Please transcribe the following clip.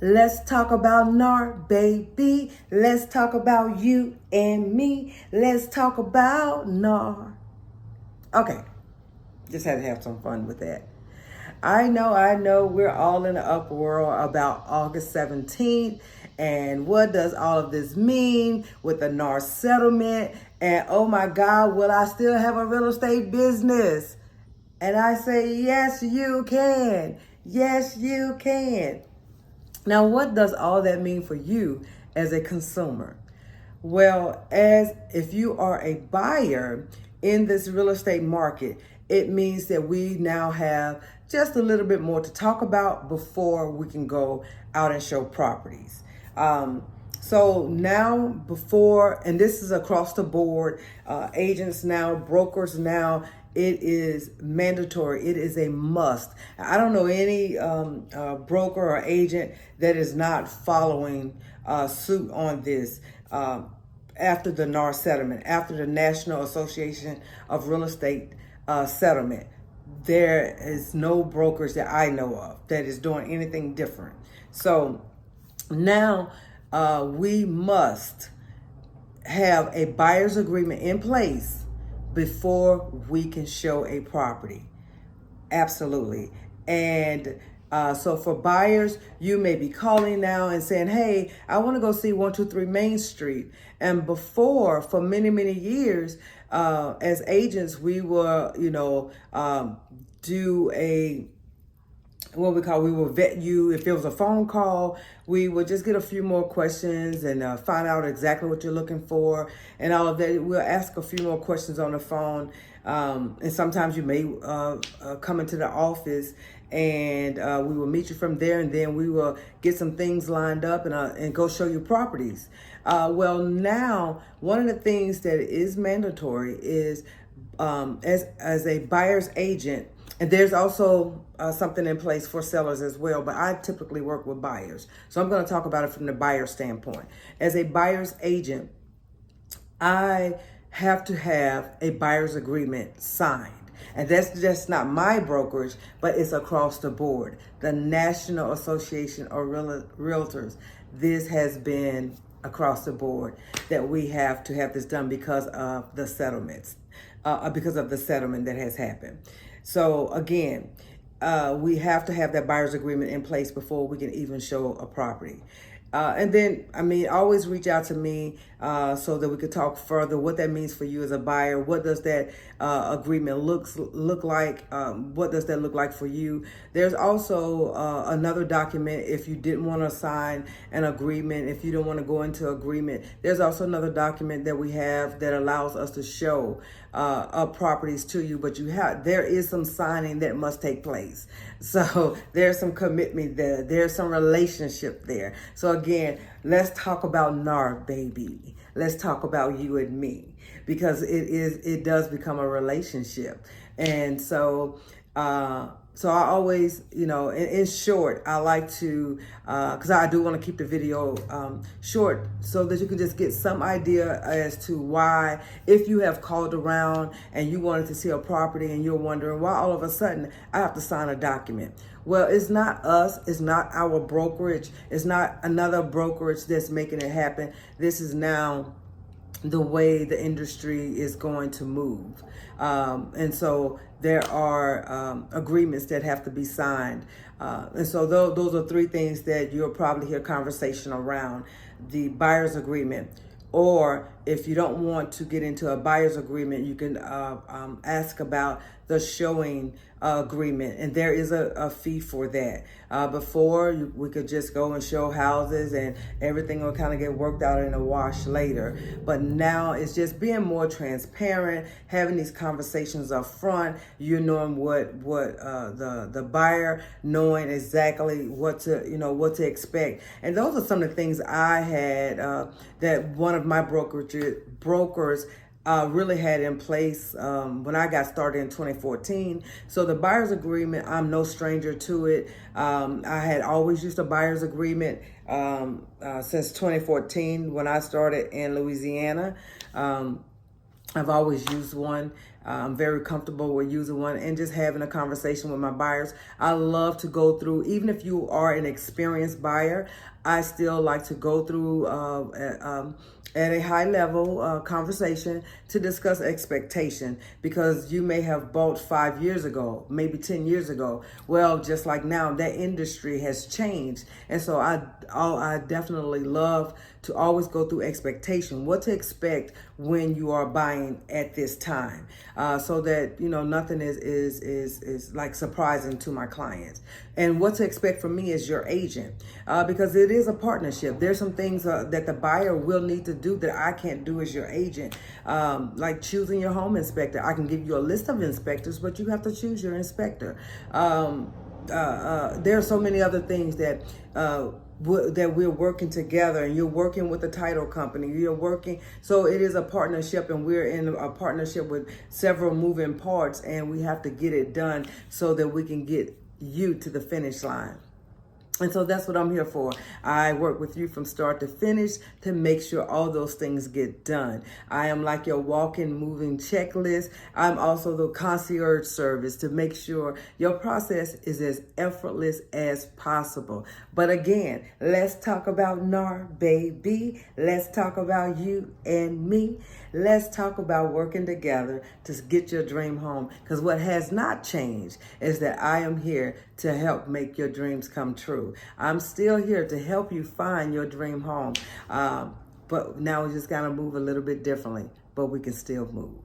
Let's talk about NAR, baby. Let's talk about you and me. Let's talk about NAR. Okay, just had to have some fun with that. I know, we're all in the uproar about August 17th. And what does all of this mean with the NAR settlement? And oh my God, will I still have a real estate business? And I say, yes, you can. Yes, you can. Now, what does all that mean for you as a consumer? Well, as if you are a buyer in this real estate market, it means that we now have just a little bit more to talk about before we can go out and show properties. So now before, and this is across the board, agents now, brokers now, it is mandatory. It is a must. I don't know any broker or agent that is not following suit on this after the NAR settlement, after the National Association of Real Estate settlement. There is no brokers that I know of that is doing anything different. So now we must have a buyer's agreement in place before we can show a property. Absolutely. And so for buyers, you may be calling now and saying, hey, I want to go see 123 Main Street. And before, for many, many years, as agents, we will, do we will vet you. If it was a phone call, we would just get a few more questions and find out exactly what you're looking for and all of that. We'll ask a few more questions on the phone. And sometimes you may come into the office and we will meet you from there, and then we will get some things lined up and go show you properties. Well, now, one of the things that is mandatory is as a buyer's agent, and there's also something in place for sellers as well, but I typically work with buyers. So I'm going to talk about it from the buyer standpoint. As a buyer's agent, I have to have a buyer's agreement signed. And that's just not my brokerage, but it's across the board. The National Association of Realtors, this has been across the board that we have to have this done because of the settlements, because of the settlement that has happened. So again, we have to have that buyer's agreement in place before we can even show a property. And then, always reach out to me so that we could talk further what that means for you as a buyer. What does that agreement look like? What does that look like for you? There's also another document if you didn't want to sign an agreement, if you don't want to go into agreement. There's also another document that we have that allows us to show properties to you, but there is some signing that must take place. So there's some commitment there. There's some relationship there. So again, let's talk about NAR, baby. Let's talk about you and me, because it does become a relationship. And so so I always, in short, I like to, because I do want to keep the video short so that you can just get some idea as to why, if you have called around and you wanted to see a property and you're wondering why all of a sudden I have to sign a document. Well, it's not us. It's not our brokerage. It's not another brokerage that's making it happen. This is now the way the industry is going to move. And so there are agreements that have to be signed. And so those are three things that you'll probably hear conversation around: the buyer's agreement. Or if you don't want to get into a buyer's agreement, you can ask about the showing agreement, and there is a fee for that. Before, we could just go and show houses and everything will kind of get worked out in a wash later. But now it's just being more transparent, having these conversations up front. You're knowing what the buyer, knowing exactly what to expect. And those are some of the things I had that one of my brokers really had in place when I got started in 2014. So the buyer's agreement, I'm no stranger to it. I had always used a buyer's agreement since 2014 when I started in Louisiana. I've always used one. I'm very comfortable with using one and just having a conversation with my buyers. I love to go through, even if you are an experienced buyer, I still like to go through at a high level conversation to discuss expectation, because you may have bought 5 years ago, maybe 10 years ago. Well, just like now, that industry has changed. And so I definitely love to always go through expectation, what to expect when you are buying at this time, so that, you know, nothing is like surprising to my clients. And what to expect from me as your agent, because it is a partnership. There's some things that the buyer will need to do that I can't do as your agent, like choosing your home inspector. I can give you a list of inspectors, but you have to choose your inspector. There are so many other things that that we're working together, and you're working with the title company. You're working, so it is a partnership, and we're in a partnership with several moving parts, and we have to get it done so that we can get you to the finish line. And so that's what I'm here for. I work with you from start to finish to make sure all those things get done. I am like your walking, moving checklist. I'm also the concierge service to make sure your process is as effortless as possible. But again, let's talk about NAR, baby. Let's talk about you and me. Let's talk about working together to get your dream home. Because what has not changed is that I am here to help make your dreams come true. I'm still here to help you find your dream home. But now we just gotta move a little bit differently, but we can still move.